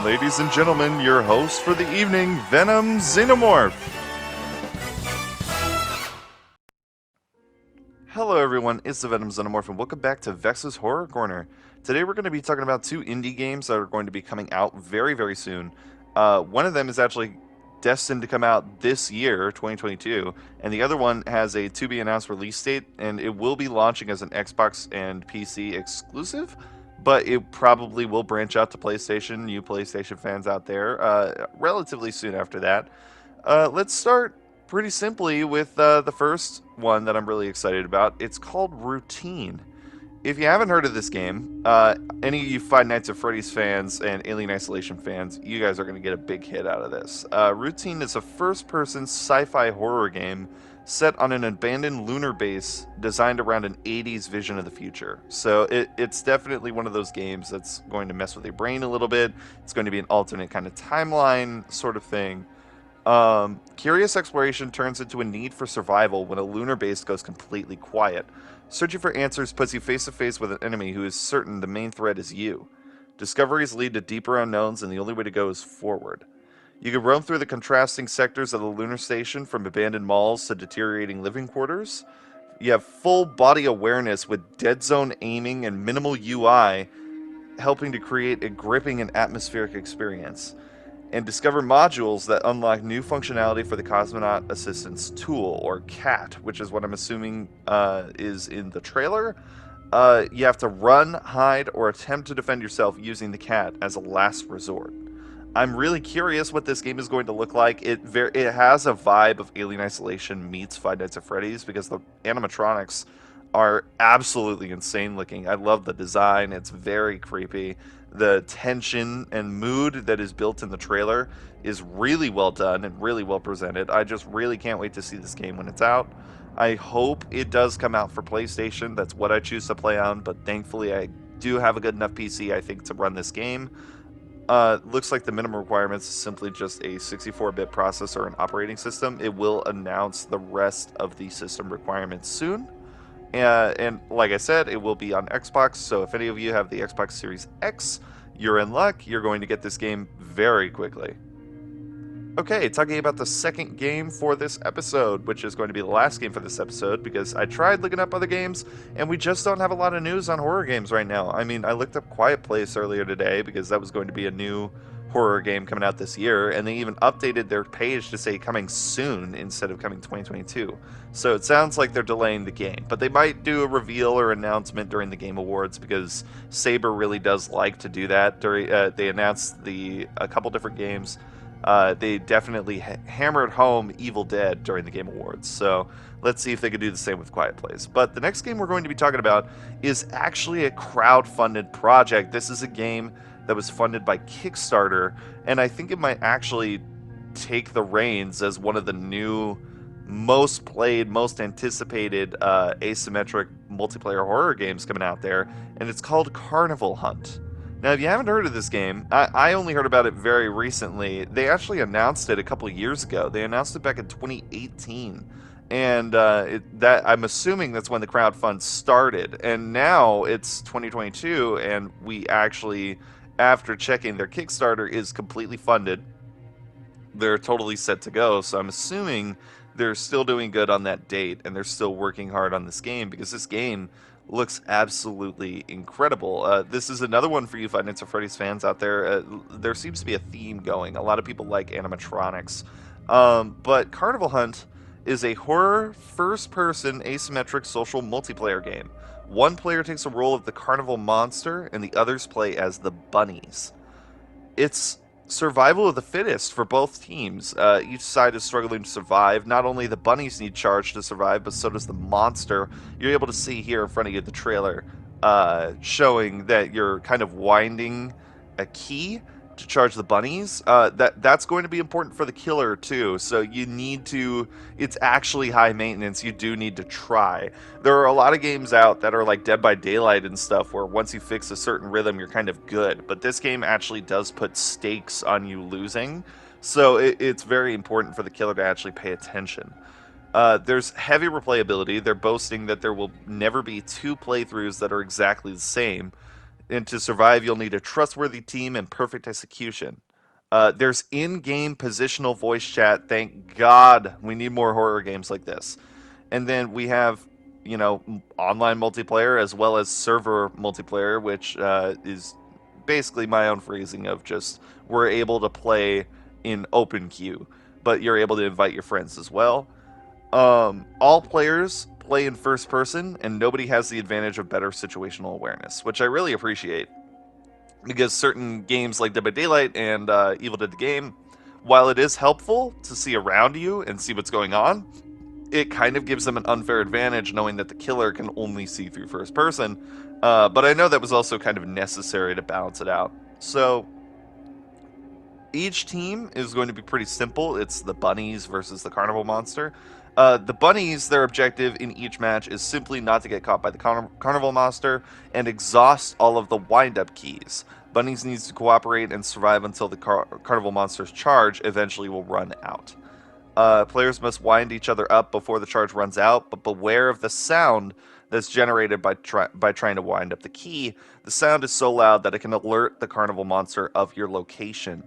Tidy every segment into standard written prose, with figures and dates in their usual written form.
Ladies and gentlemen, your host for the evening, Venom Xenomorph. Hello everyone, it's the Venom Xenomorph and welcome back to Vex's Horror Corner. Today we're going to be talking about two indie games that are going to be coming out very, very soon. One of them is actually destined to come out this year, 2022, and the other one has a to-be-announced release date, and it will be launching as an Xbox and PC exclusive, but it probably will branch out to PlayStation, you PlayStation fans out there, relatively soon after that. Let's start pretty simply with the first one that I'm really excited about. It's called Routine. If you haven't heard of this game, any of you Five Nights at Freddy's fans and Alien Isolation fans, you guys are going to get a big hit out of this. Routine is a first-person sci-fi horror game set on an abandoned lunar base designed around an 80s vision of the future. So it's definitely one of those games that's going to mess with your brain a little bit. It's going to be an alternate kind of timeline sort of thing. Curious exploration turns into a need for survival when a lunar base goes completely quiet. Searching for answers puts you face to face with an enemy who is certain the main threat is you. Discoveries lead to deeper unknowns, and the only way to go is forward. You can roam through the contrasting sectors of the lunar station, from abandoned malls to deteriorating living quarters. You have full body awareness with dead zone aiming and minimal UI, helping to create a gripping and atmospheric experience. And discover modules that unlock new functionality for the Cosmonaut Assistance Tool, or CAT, which is what I'm assuming is in the trailer. You have to run, hide, or attempt to defend yourself using the CAT as a last resort. I'm really curious what this game is going to look like. It has a vibe of Alien Isolation meets Five Nights at Freddy's because the animatronics are absolutely insane looking. I love the design. It's very creepy. The tension and mood that is built in the trailer is really well done and really well presented. I just really can't wait to see this game when it's out. I hope it does come out for PlayStation. That's what I choose to play on, but thankfully I do have a good enough PC, I think, to run this game. Looks like the minimum requirements is simply just a 64-bit processor and operating system. It will announce the rest of the system requirements soon. And like I said, it will be on Xbox, so if any of you have the Xbox Series X, you're in luck. You're going to get this game very quickly. Okay, talking about the second game for this episode, which is going to be the last game for this episode, because I tried looking up other games, and we just don't have a lot of news on horror games right now. I mean, I looked up Quiet Place earlier today, because that was going to be a new horror game coming out this year, and they even updated their page to say coming soon instead of coming 2022. So it sounds like they're delaying the game, but they might do a reveal or announcement during the Game Awards because Saber really does like to do that. They announced a couple different games. They definitely hammered home Evil Dead during the Game Awards, so let's see if they can do the same with Quiet Place. But the next game we're going to be talking about is actually a crowd-funded project. This is a game that was funded by Kickstarter, and I think it might actually take the reins as one of the new, most played, most anticipated asymmetric multiplayer horror games coming out there, and it's called Carnival Hunt. Now, if you haven't heard of this game, I only heard about it very recently. They actually announced it a couple of years ago. They announced it back in 2018. And I'm assuming that's when the crowdfund started. And now it's 2022, and we actually, after checking, their Kickstarter is completely funded. They're totally set to go. So I'm assuming they're still doing good on that date, and they're still working hard on this game, because this game looks absolutely incredible. This is another one for you Five Nights at Freddy's fans out there. There seems to be a theme going. A lot of people like animatronics. But Carnival Hunt is a horror, first-person, asymmetric social multiplayer game. One player takes the role of the carnival monster, and the others play as the bunnies. It's survival of the fittest for both teams. Each side is struggling to survive. Not only the bunnies need charge to survive, but so does the monster. You're able to see here in front of you the trailer showing that you're kind of winding a key to charge the bunnies. That's going to be important for the killer too. So you need to, it's actually high maintenance. You do need to try. There are a lot of games out that are like Dead by Daylight and stuff where once you fix a certain rhythm, you're kind of good. But this game actually does put stakes on you losing. So it's very important for the killer to actually pay attention. There's heavy replayability. They're boasting that there will never be two playthroughs that are exactly the same. And to survive, you'll need a trustworthy team and perfect execution. There's in-game positional voice chat. Thank God we need more horror games like this. And then we have, online multiplayer as well as server multiplayer, which is basically my own phrasing of just we're able to play in open queue, but you're able to invite your friends as well. All players play in first person, and nobody has the advantage of better situational awareness, which I really appreciate because certain games like Dead by Daylight and Evil Dead the Game, while it is helpful to see around you and see what's going on, it kind of gives them an unfair advantage knowing that the killer can only see through first person. But I know that was also kind of necessary to balance it out. So each team is going to be pretty simple. It's the bunnies versus the carnival monster. The bunnies, their objective in each match is simply not to get caught by the carnival monster and exhaust all of the wind-up keys. Bunnies needs to cooperate and survive until the carnival monster's charge eventually will run out. Players must wind each other up before the charge runs out, but beware of the sound that's generated by trying to wind up the key. The sound is so loud that it can alert the carnival monster of your location.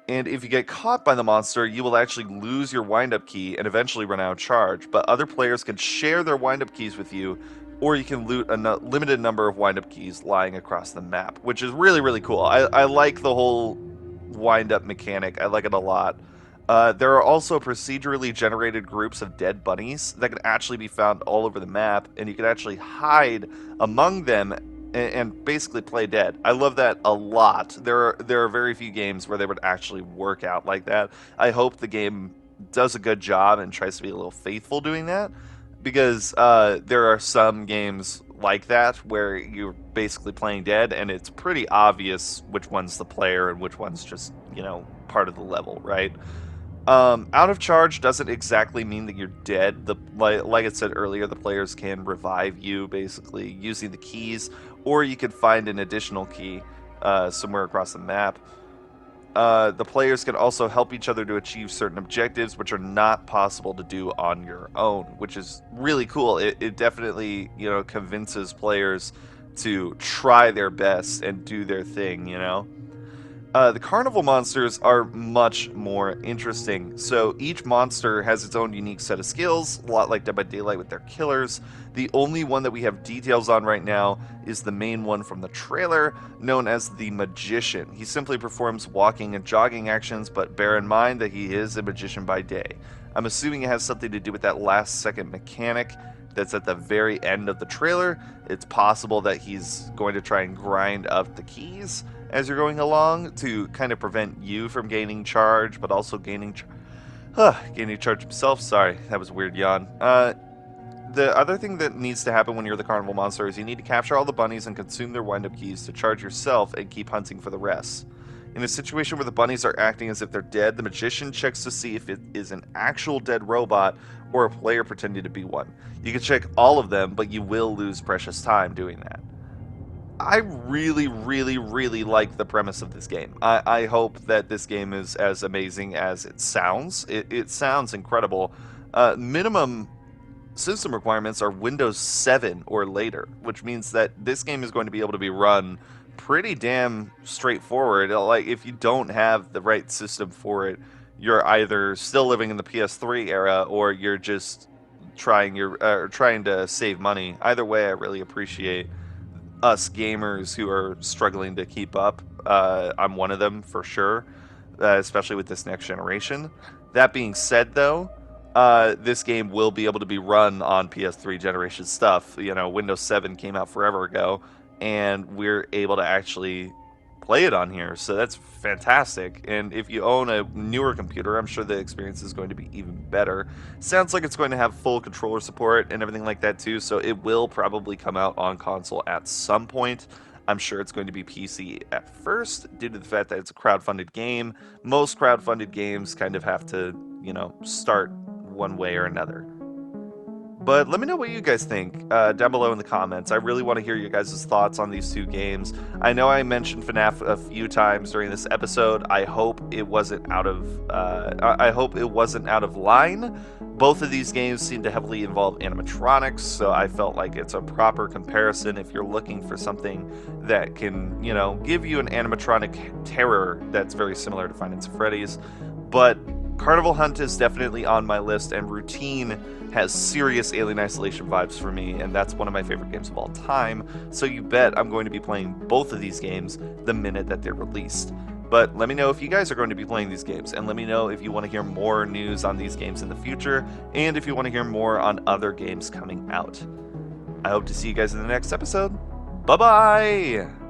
And if you get caught by the monster, you will actually lose your wind-up key and eventually run out of charge. But other players can share their wind-up keys with you, or you can loot a limited number of wind-up keys lying across the map, which is really, really cool. I like the whole wind-up mechanic. I like it a lot. There are also procedurally generated groups of dead bunnies that can actually be found all over the map, and you can actually hide among them and basically play dead. I love that a lot. There are very few games where they would actually work out like that. I hope the game does a good job and tries to be a little faithful doing that, because there are some games like that where you're basically playing dead and it's pretty obvious which one's the player and which one's just, part of the level, right? Out of charge doesn't exactly mean that you're dead. Like I said earlier, the players can revive you basically using the keys, or you could find an additional key somewhere across the map. The players can also help each other to achieve certain objectives, which are not possible to do on your own, which is really cool. It definitely, convinces players to try their best and do their thing. The carnival monsters are much more interesting. So each monster has its own unique set of skills, a lot like Dead by Daylight with their killers. The only one that we have details on right now is the main one from the trailer, known as the Magician. He simply performs walking and jogging actions, but bear in mind that he is a magician by day. I'm assuming it has something to do with that last second mechanic that's at the very end of the trailer. It's possible that he's going to try and grind up the keys as you're going along to kind of prevent you from gaining charge, but also gaining charge himself. Sorry, that was a weird yawn. The other thing that needs to happen when you're the carnival monster is you need to capture all the bunnies and consume their wind-up keys to charge yourself and keep hunting for the rest. In a situation where the bunnies are acting as if they're dead, the magician checks to see if it is an actual dead robot or a player pretending to be one. You can check all of them, but you will lose precious time doing that. I really, really, really like the premise of this game. I hope that this game is as amazing as it sounds. It sounds incredible. Minimum system requirements are Windows 7 or later, which means that this game is going to be able to be run pretty damn straightforward. Like, if you don't have the right system for it, you're either still living in the PS3 era or you're just trying to save money. Either way, I really appreciate us gamers who are struggling to keep up. I'm one of them for sure, especially with this next generation. That being said, though, this game will be able to be run on PS3 generation stuff. Windows 7 came out forever ago, and we're able to actually play it on here, so that's fantastic. And if you own a newer computer, I'm sure the experience is going to be even better. Sounds like it's going to have full controller support and everything like that too, so it will probably come out on console at some point. I'm sure it's going to be PC at first, due to the fact that it's a crowdfunded game. Most crowdfunded games kind of have to, start one way or another. But let me know what you guys think down below in the comments. I really want to hear your guys' thoughts on these two games. I know I mentioned FNAF a few times during this episode. I hope it wasn't out of line. Both of these games seem to heavily involve animatronics, so I felt like it's a proper comparison if you're looking for something that can, give you an animatronic terror that's very similar to Five Nights at Freddy's. But Carnival Hunt is definitely on my list, and Routine has serious Alien Isolation vibes for me, and that's one of my favorite games of all time, so you bet I'm going to be playing both of these games the minute that they're released. But let me know if you guys are going to be playing these games, and let me know if you want to hear more news on these games in the future, and if you want to hear more on other games coming out. I hope to see you guys in the next episode. Bye-bye!